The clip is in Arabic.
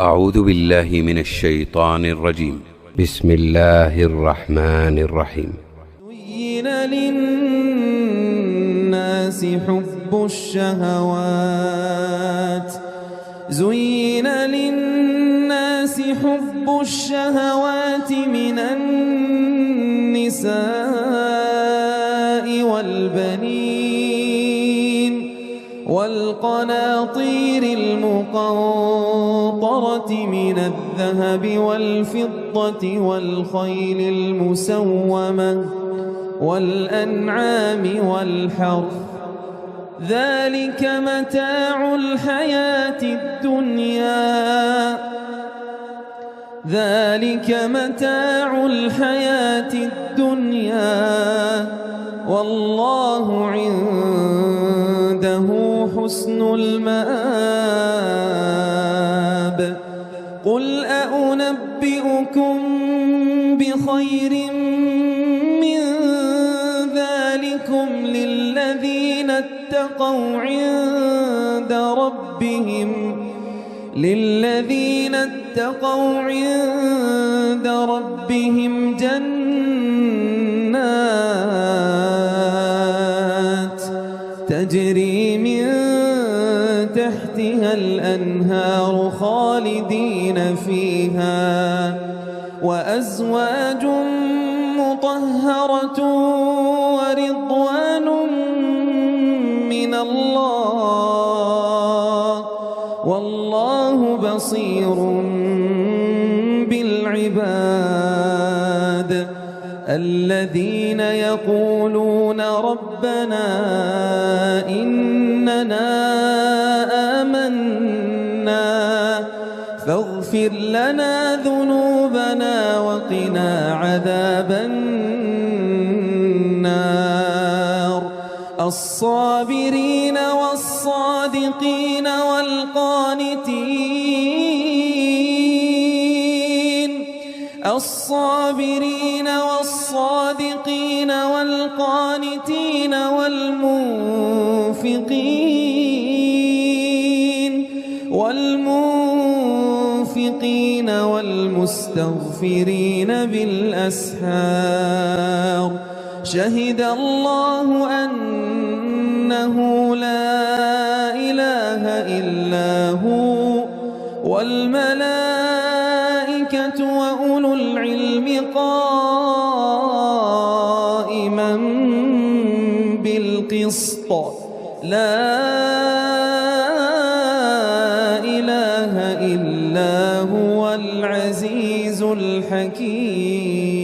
أعوذ بالله من الشيطان الرجيم. بسم الله الرحمن الرحيم. زين للناس حب الشهوات من النساء والبنين والقناطير المقنطرة من الذهب والفضة والخيل المسومة والأنعام والحرث، ذلك متاع الحياة الدنيا والله عنده حسن المآب. قل أنبئكم بخير من ذلكم للذين اتقوا عند ربهم جنات تجري من تحتها الأنهار خالدين فيها، وأزواج مطهرة ورضوان من الله والله بصير بالعباد. الذين يقولون ربنا إننا آمنا فاغفر لنا ذنوبنا وقنا عذاب النار. الصابرين والصادقين والقانتين والمنفقين والمستغفرين بالأسحار. شهد الله أنه لا إله إلا هو والملائكة وأولو العلم قائما بالقسط، لا إله إلا هو العزيز الحكيم.